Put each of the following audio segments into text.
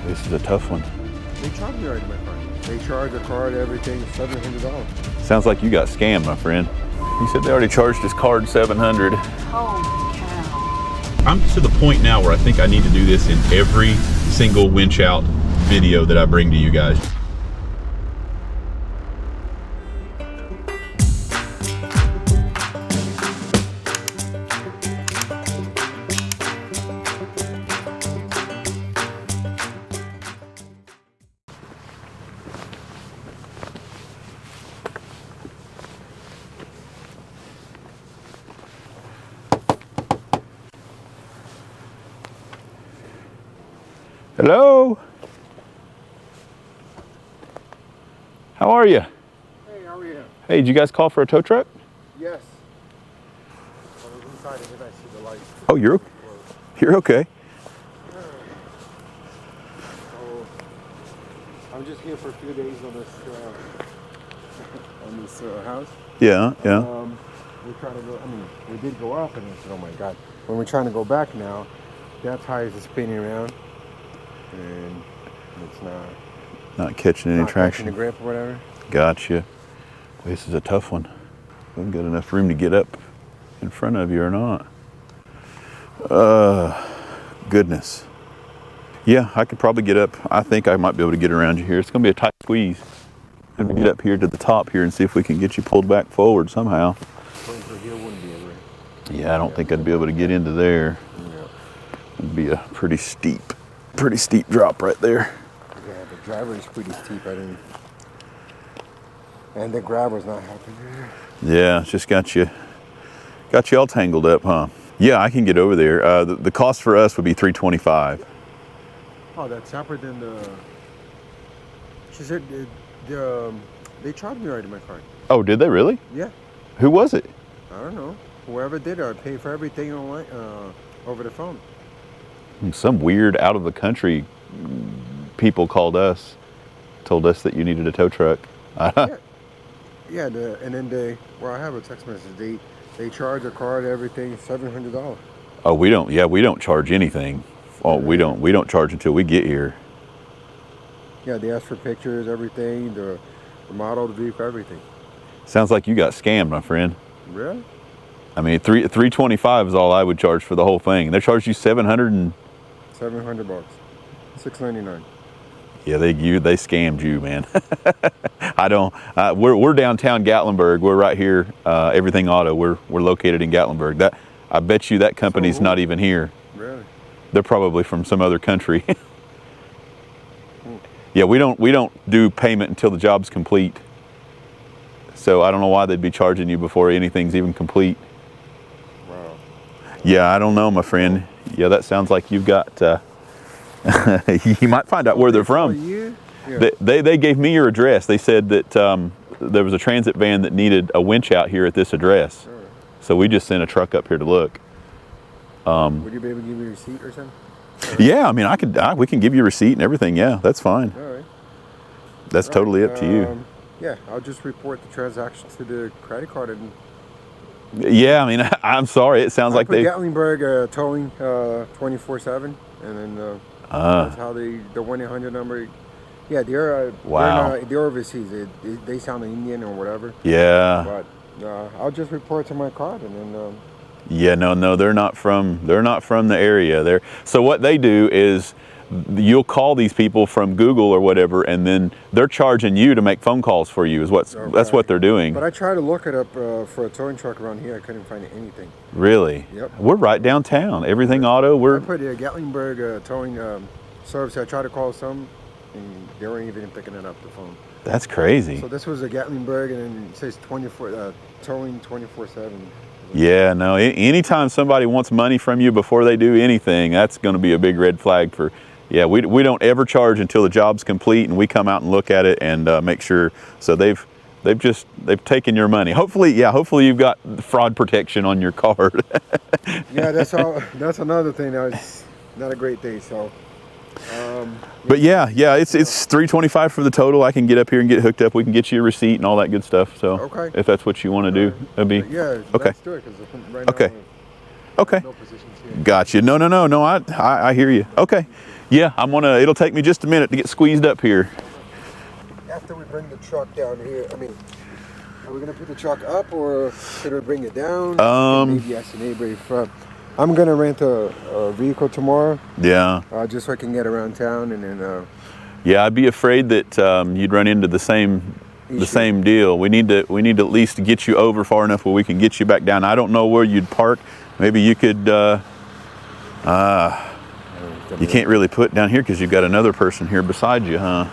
This is a tough one. They charged me already, my friend. They charge a card, everything, $700. Sounds like you got scammed, my friend. He said they already charged his card $700. Holy cow. I'm to the point now where I think I need to do this in every single winch out video that I bring to you guys. Hello? How are you? Hey, how are you? Hey, did you guys call for a tow truck? Yes. I was inside and then I see the light. Oh, you're okay. So, I'm just here for a few days on this house. Yeah. We're trying to go, we did go up and I said, oh my God. When we're trying to go back now, that tire is spinning around and it's Not catching any traction. Catching the grip or whatever. Gotcha. This is a tough one. We've got enough room to get up in front of you or not. Goodness. Yeah, I could probably get up. I think I might be able to get around you here. It's gonna be a tight squeeze. I'm gonna get up here to the top here and see if we can get you pulled back forward somehow. Yeah, I don't think I'd be able to get into there. It'd be a pretty steep drop right there. Yeah, the driver is pretty steep. And the grabber's not helping here. Yeah, it's just got you all tangled up, huh? Yeah, I can get over there. The cost for us would be $325. Oh, that's separate than the. She said they charged me already my card. Oh, did they really? Yeah. Who was it? I don't know. Whoever did it, I paid for everything online over the phone. Some weird out of the country people called us, told us that you needed a tow truck. Yeah. And then I have a text message. They charge a card, everything, $700. Oh, we don't. Yeah, we don't charge anything. Oh, we don't charge until we get here. Yeah, they ask for pictures, everything, the model, the vehicle, everything. Sounds like you got scammed, my friend. Really? I mean, $325 is all I would charge for the whole thing. They charged you $700 $699. Yeah, they scammed you, man. We're downtown Gatlinburg. We're right here. Everything Auto. We're located in Gatlinburg. I bet you that company's not even here. Really? They're probably from some other country. Yeah, we don't do payment until the job's complete. So I don't know why they'd be charging you before anything's even complete. Wow. Yeah, I don't know, my friend. Yeah, that sounds like you've got. You might find out where they're from. Yeah. They gave me your address. They said that there was a transit van that needed a winch out here at this address. Right. So we just sent a truck up here to look. Would you be able to give me a receipt or something? Yeah, I mean, we can give you a receipt and everything. Yeah, that's fine. All right. That's totally up to you. Yeah, I'll just report the transaction to the credit card and. Yeah, I mean, I'm sorry. It sounds like they. Gatlinburg towing 24/7, and then that's how the 1-800 number. Yeah, they're wow. They're overseas. They sound Indian or whatever. Yeah. But I'll just report to my card and then. Yeah, no, they're not from the area. So what they do is you'll call these people from Google or whatever, and then they're charging you to make phone calls for you. That's what they're doing. But I tried to look it up for a towing truck around here. I couldn't find anything. Really? Yep. We're right downtown. Everything Auto. I put Gatlinburg towing service. I tried to call some, and they weren't even picking it up the phone. That's crazy. So this was a Gatlinburg, and then it says towing 24/7. Yeah, no. Anytime somebody wants money from you before they do anything, that's going to be a big red flag for. Yeah, we don't ever charge until the job's complete, and we come out and look at it and make sure. So they've taken your money. Hopefully you've got fraud protection on your card. Yeah, that's another thing. That's not a great thing. So. But yeah, it's $325 for the total. I can get up here and get hooked up. We can get you a receipt and all that good stuff. So okay. If that's what you want to do, that'd be yeah. Okay. Let's do it because right now okay. no positions here. Gotcha. No. I hear you. Okay. Yeah, it'll take me just a minute to get squeezed up here. After we bring the truck down here, I mean, are we gonna put the truck up or should we bring it down? Maybe ask the neighbor if I'm gonna rent a vehicle tomorrow. Yeah. Just so I can get around town and then. Yeah, I'd be afraid that you'd run into the same deal. We need to at least get you over far enough where we can get you back down. I don't know where you'd park. Maybe you could. You can't really put down here because you've got another person here beside you, huh?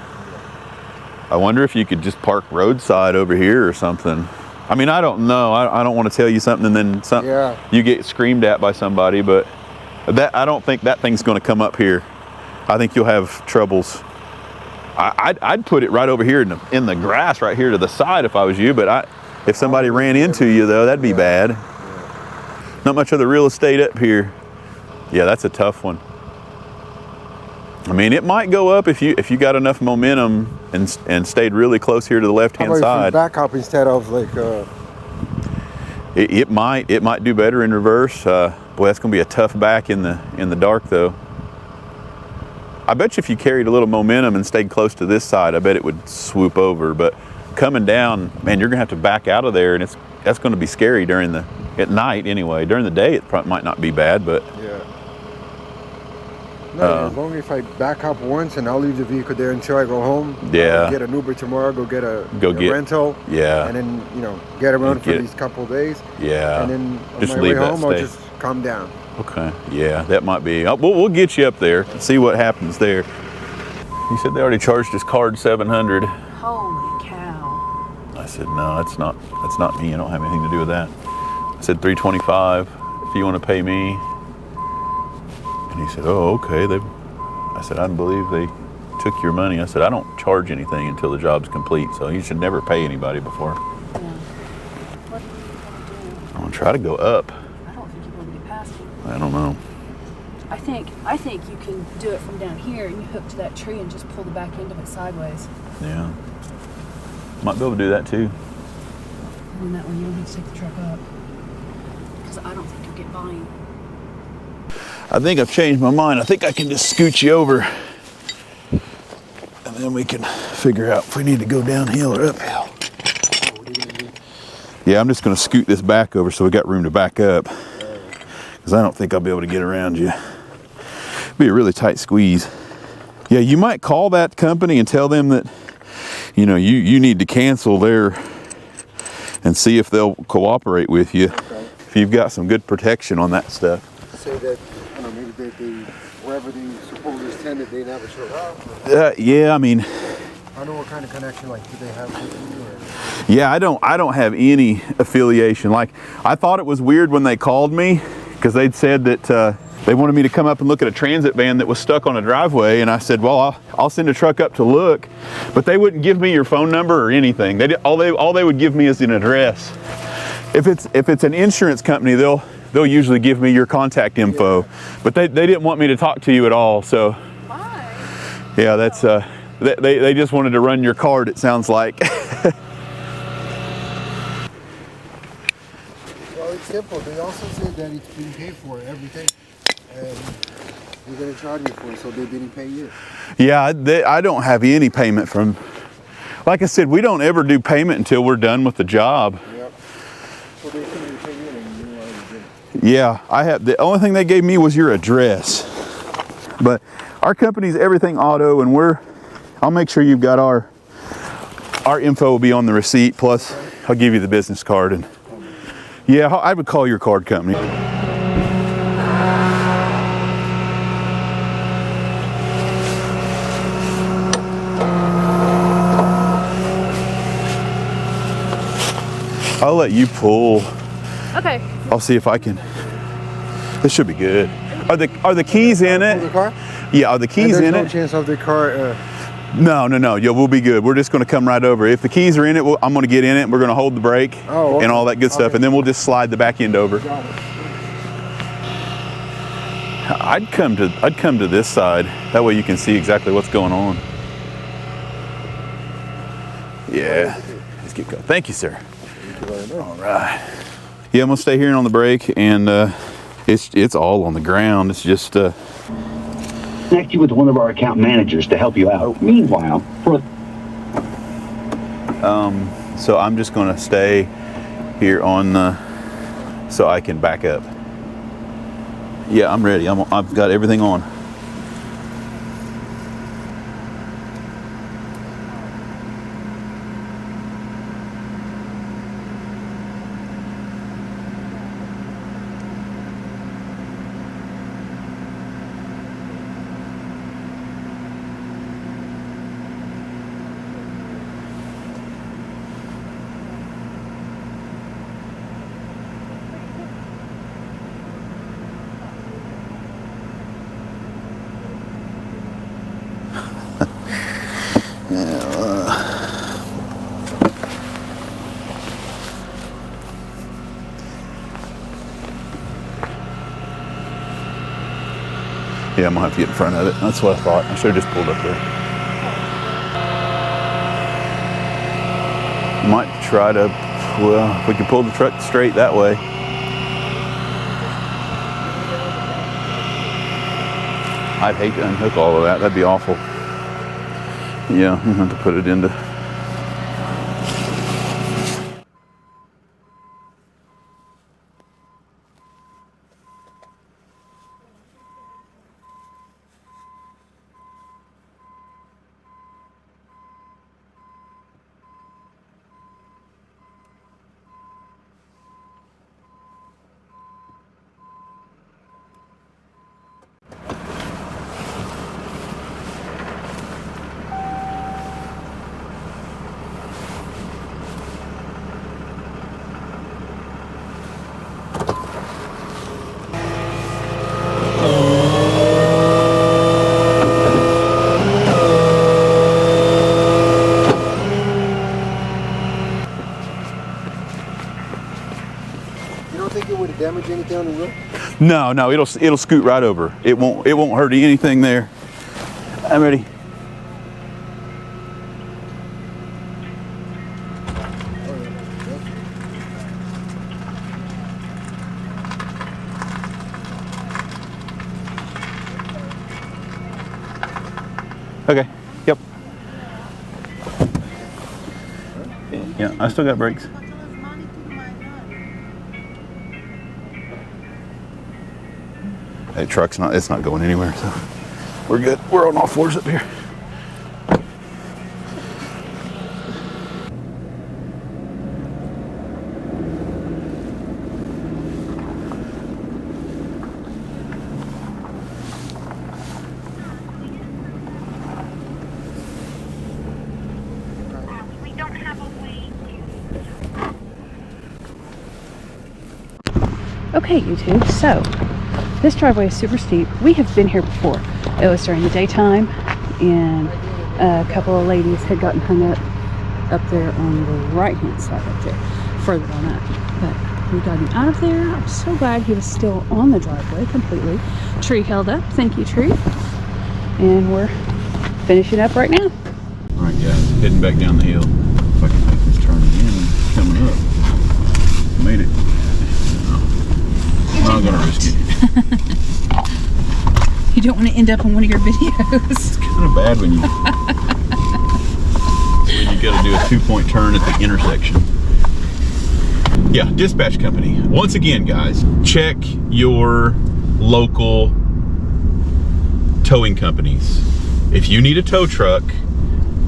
I wonder if you could just park roadside over here or something. I mean, I don't know. I don't want to tell you something and then you get screamed at by somebody, but I don't think that thing's going to come up here. I think you'll have troubles. I'd put it right over here in the grass right here to the side if I was you, but if somebody ran into you though, that'd be bad. Not much other real estate up here. Yeah, that's a tough one. I mean, it might go up if you got enough momentum and stayed really close here to the left-hand side. Back up instead of like. It might do better in reverse. Boy, that's gonna be a tough back in the dark though. I bet you if you carried a little momentum and stayed close to this side, I bet it would swoop over. But coming down, man, you're gonna have to back out of there, and that's gonna be scary at night anyway. During the day, it might not be bad, but. Yeah. No, as long as if I back up once and I'll leave the vehicle there until I go home. Yeah. I'll get an Uber tomorrow, go get a rental. Yeah. And then, get around for these couple of days. Yeah. And then on just my leave way that home, I'll just calm down. Okay. Yeah, that might be. We'll get you up there. See what happens there. He said they already charged his card $700. Holy cow. I said, no, that's not me. I don't have anything to do with that. I said $325 if you want to pay me. And he said, oh, okay. I said, I believe they took your money. I said, I don't charge anything until the job's complete, so you should never pay anybody before. Yeah. What are you going to do? I'm going to try to go up. I don't think you're going to get past him. I don't know. I think you can do it from down here and you hook to that tree and just pull the back end of it sideways. Yeah. Might be able to do that too. And that way you don't need to take the truck up. Because I don't think you'll get by him. I think I've changed my mind. I think I can just scoot you over. And then we can figure out if we need to go downhill or uphill. Yeah, I'm just going to scoot this back over so we got room to back up. Because I don't think I'll be able to get around you. It'd be a really tight squeeze. Yeah, you might call that company and tell them that, you need to cancel there and see if they'll cooperate with you. Okay. If you've got some good protection on that stuff. Say that, maybe they wherever they supposedly intended, they never showed up. Yeah, I mean. I don't know what kind of connection, do they have with you? Or? Yeah, I don't have any affiliation. Like, I thought it was weird when they called me because they'd said that they wanted me to come up and look at a transit van that was stuck on a driveway, and I said, well, I'll send a truck up to look, but they wouldn't give me your phone number or anything. All they would give me is an address. If it's an insurance company, they'll usually give me your contact info, but they didn't want me to talk to you at all. So, Why? yeah, that's they just wanted to run your card. It sounds like. Well, it's simple. They also said that it's been paid for, everything, and they're going to charge you for it, so they didn't pay you. Yeah, I don't have any payment from. Like I said, we don't ever do payment until we're done with the job. Yep. So they couldn't pay you, and you already did. Yeah, I have. The only thing they gave me was your address. But our company's Everything Auto, and I'll make sure you've got our info will be on the receipt. Plus, I'll give you the business card. And yeah, I would call your card company. I'll let you pull. Okay. I'll see if I can. This should be good. Are the keys in it? The car? Yeah, are the keys in no it? chance of the car. No. Yeah, we'll be good. We're just going to come right over. If the keys are in it, I'm going to get in it. We're going to hold the brake and all that good stuff, and then we'll just slide the back end over. Got it. I'd come to this side. That way you can see exactly what's going on. Yeah. Let's get going. Thank you, sir. All right. Yeah, I'm gonna stay here on the brake, and it's all on the ground. It's just connect you with one of our account managers to help you out. Meanwhile, for so I'm just going to stay here on the, so I can back up. Yeah, I'm ready. I've got everything on. Yeah, I'm gonna have to get in front of it. That's what I thought. I should have just pulled up there. Might try to, well, if we could pull the truck straight that way. I'd hate to unhook all of that. That'd be awful. Yeah, I'm gonna have to put it into. Damage anything on the wheel? No, it'll scoot right over. It won't hurt anything there. I'm ready. Okay. Yep. Yeah, I still got brakes. Hey, truck's it's not going anywhere, so we're good. We're on all fours up here. Okay, YouTube, so this driveway is super steep. We have been here before. It was during the daytime, and a couple of ladies had gotten hung up there on the right-hand side up there, further on up. But we got him out of there. I'm so glad he was still on the driveway completely. Tree held up. Thank you, tree. And we're finishing up right now. All right, guys, heading back down the hill. If I can make this turn again, coming up. Made it. I'm not gonna risk it. You don't want to end up on one of your videos. It's kind of bad when you got to do a 2-point turn at the intersection. Yeah, dispatch company. Once again, guys, check your local towing companies. If you need a tow truck,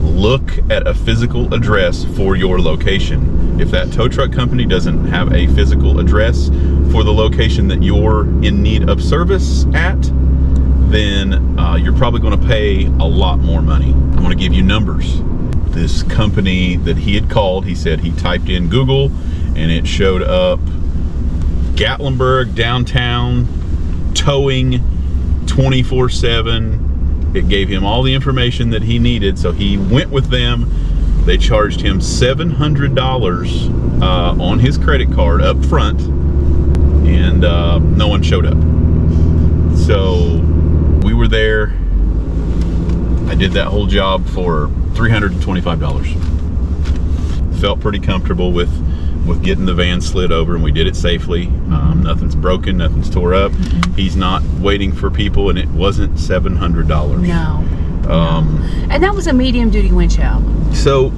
look at a physical address for your location. If that tow truck company doesn't have a physical address for the location that you're in need of service at, then you're probably going to pay a lot more money. I'm going to give you numbers. This company that he had called, he said he typed in Google and it showed up Gatlinburg downtown towing 24/7. It gave him all the information that he needed, so he went with them. They charged him $700 on his credit card up front, and no one showed up. So we were there. I did that whole job for $325. Felt pretty comfortable with with getting the van slid over, and we did it safely. Nothing's broken, nothing's tore up. He's not waiting for people, and it wasn't $700. No. And that was a medium duty winch out. So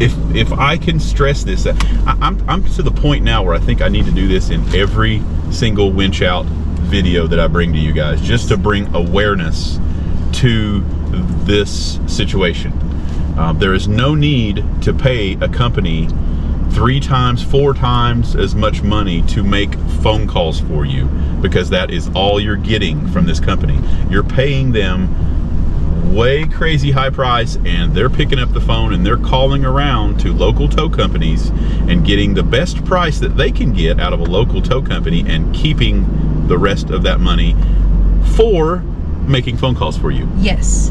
if I can stress this, I'm to the point now where I think I need to do this in every single winch out video that I bring to you guys, just to bring awareness to this situation. There is no need to pay a company 3 times, 4 times as much money to make phone calls for you, because that is all you're getting from this company. You're paying them way crazy high price, and they're picking up the phone and they're calling around to local tow companies and getting the best price that they can get out of a local tow company, and keeping the rest of that money for making phone calls for you. Yes.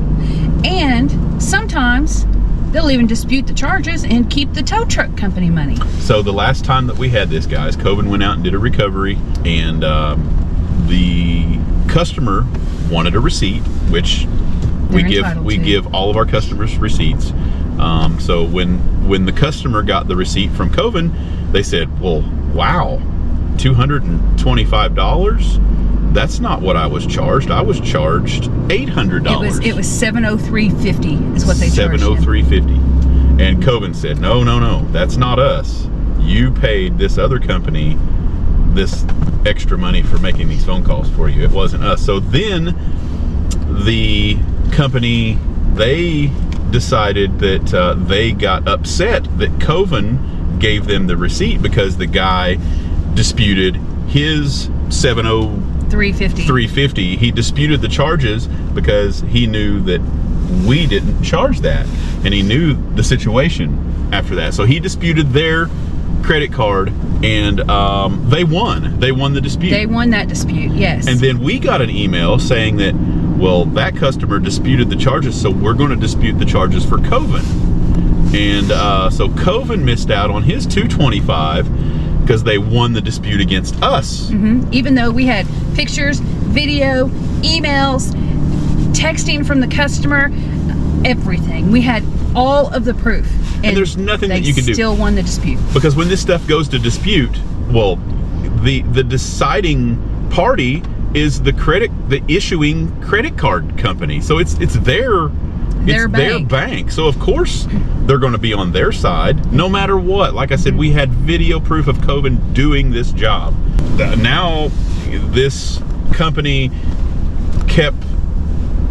And sometimes they'll even dispute the charges and keep the tow truck company money. So the last time that we had this, guys, Towin went out and did a recovery, and the customer wanted a receipt, which we give all of our customers receipts. So when the customer got the receipt from Towin, they said, well, wow, $225? That's not what I was charged. I was charged $800. It was $703.50 is what they charged him. $703.50. And Towin said, no, that's not us. You paid this other company this extra money for making these phone calls for you. It wasn't us. So then the company, they decided that they got upset that Towin gave them the receipt, because the guy disputed his $703.50. He disputed the charges because he knew that we didn't charge that, and he knew the situation after that. So he disputed their credit card, and they won the dispute. They won that dispute, yes. And then we got an email saying that, well, that customer disputed the charges, so we're going to dispute the charges for Towin. And so Towin missed out on his $225 because they won the dispute against us. Even though we had pictures, video, emails, texting from the customer, everything. We had all of the proof. And there's nothing that you can do. They still won the dispute. Because when this stuff goes to dispute, well, the deciding party is the issuing credit card company. So it's their bank. So of course they're going to be on their side no matter what. Like I said, we had video proof of Towin doing this job. Now this company kept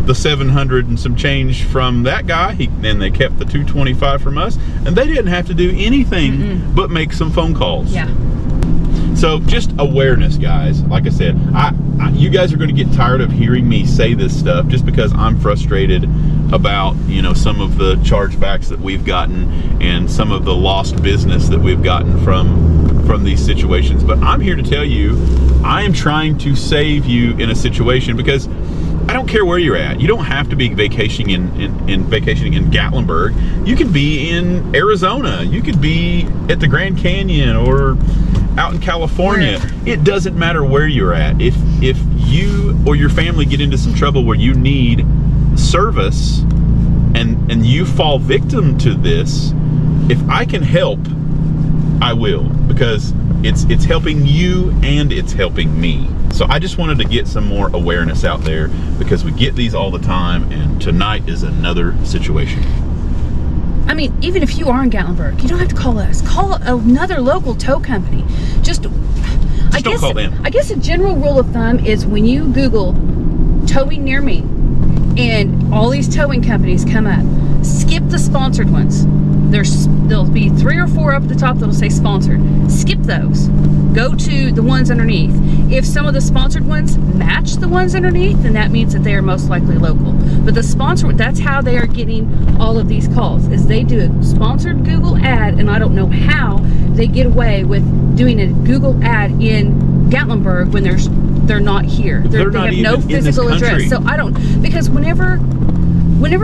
the 700 and some change from that guy, and they kept the 225 from us, and they didn't have to do anything but make some phone calls. Yeah. So just awareness, guys. Like I said, you guys are going to get tired of hearing me say this stuff, just because I'm frustrated about, you know, some of the chargebacks that we've gotten and some of the lost business that we've gotten from these situations. But I'm here to tell you, I am trying to save you in a situation, because I don't care where you're at. You don't have to be vacationing in Gatlinburg. You could be in Arizona. You could be at the Grand Canyon or out in California. It doesn't matter where you're at. If you or your family get into some trouble where you need service and you fall victim to this, if I can help, I will, because it's helping you and it's helping me. So I just wanted to get some more awareness out there, because we get these all the time, and tonight is another situation. I mean, even if you are in Gatlinburg, you don't have to call us. Call another local tow company. Just don't call them. I guess a general rule of thumb is, when you Google towing near me and all these towing companies come up, skip the sponsored ones. There'll be 3 or 4 up at the top that'll say sponsored. Skip those. Go to the ones underneath. If some of the sponsored ones match the ones underneath, then that means that they are most likely local. But the sponsored, that's how they are getting all of these calls, is they do a sponsored Google ad, and I don't know how they get away with doing a Google ad in Gatlinburg when they're not here. They have no physical address. So I don't, because whenever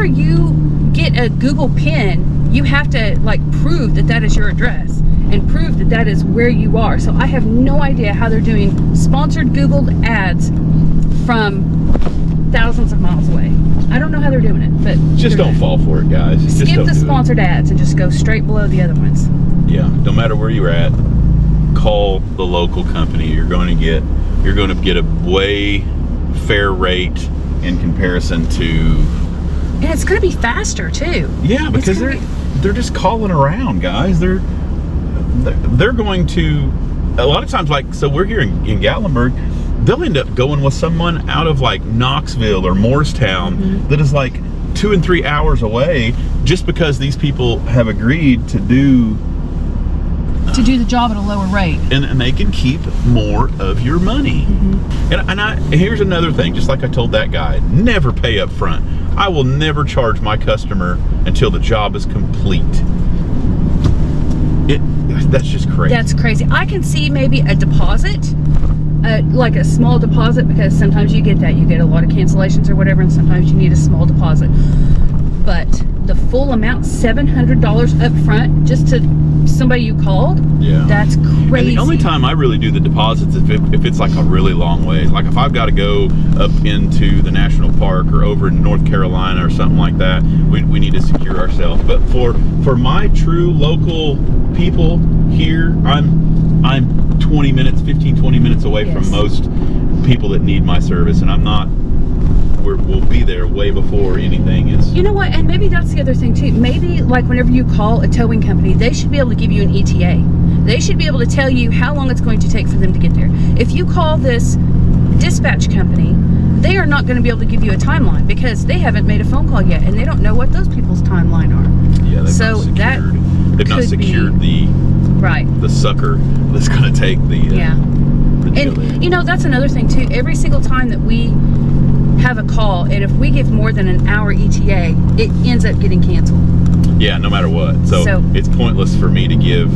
you get a Google pin, you have to like prove that is your address and prove that is where you are. So I have no idea how they're doing sponsored Google ads from thousands of miles away. I don't know how they're doing it, but just don't fall for it, guys. Skip the sponsored ads and just go straight below the other ones. Yeah, no matter where you're at, call the local company. You're going to get a way fair rate in comparison to. And it's going to be faster too. Yeah, because they're just calling around, guys. They're going to, a lot of times, like, so we're here in Gatlinburg, they'll end up going with someone out of like Knoxville or Morristown that is like 2 and 3 hours away, just because these people have agreed to do the job at a lower rate, and they can keep more of your money. And here's another thing, just like I told that guy, never pay up front. I will never charge my customer until the job is complete. That's just crazy. That's crazy. I can see maybe a deposit, like a small deposit, because sometimes you get that. You get a lot of cancellations or whatever, and sometimes you need a small deposit. But the full amount, $700 up front, just to somebody you called, that's crazy. And the only time I really do the deposits is if it's like a really long way. Like if I've got to go up into the national park or over in North Carolina or something like that, we need to secure ourselves. But for my true local people here, I'm 20 minutes away from most people that need my service, and I'm not. We'll be there way before anything is. You know what? And maybe that's the other thing too. Maybe like whenever you call a towing company, they should be able to give you an ETA. They should be able to tell you how long it's going to take for them to get there. If you call this dispatch company, they are not going to be able to give you a timeline because they haven't made a phone call yet, and they don't know what those people's timeline are. Yeah, they've not secured the sucker that's going to take the and you know, that's another thing too. Every single time that we have a call, and if we give more than an hour ETA, it ends up getting canceled. Yeah, no matter what. So it's pointless for me to give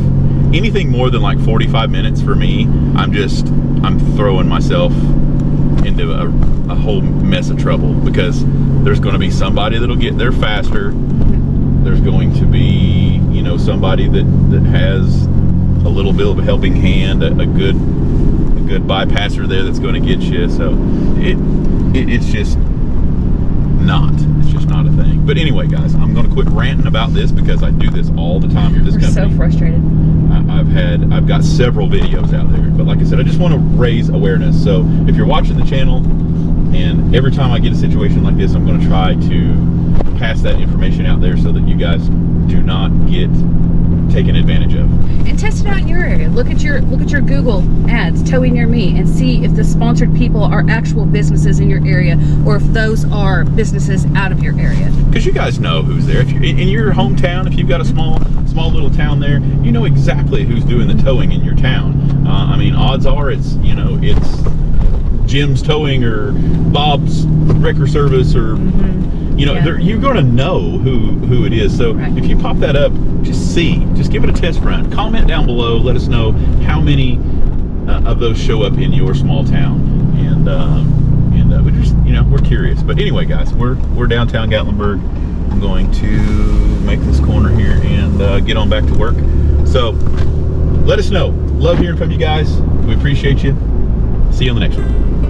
anything more than like 45 minutes. For me, I'm throwing myself into a whole mess of trouble, because there's going to be somebody that'll get there faster. There's going to be, you know, somebody that has a little bit of a helping hand, a good bypasser there that's going to get you. So it's just not a thing. But anyway, guys, I'm going to quit ranting about this because I do this all the time with this company. So frustrated. I've got several videos out there, but like I said, I just want to raise awareness. So if you're watching the channel, and every time I get a situation like this, I'm going to try to pass that information out there so that you guys do not get taken advantage of. And test it out in your area. Look at your Google ads, towing near me, and see if the sponsored people are actual businesses in your area, or if those are businesses out of your area. Because you guys know who's there. If you're in your hometown, if you've got a small little town there, you know exactly who's doing the towing in your town. I mean, odds are it's Jim's Towing or Bob's Wrecker Service, or you're going to know who it is. So if you pop that up, just give it a test run. Comment down below, let us know how many of those show up in your small town, and we just, we're curious. But anyway, guys, we're downtown Gatlinburg. I'm going to make this corner here and get on back to work. So let us know. Love hearing from you guys. We appreciate you. See you on the next one.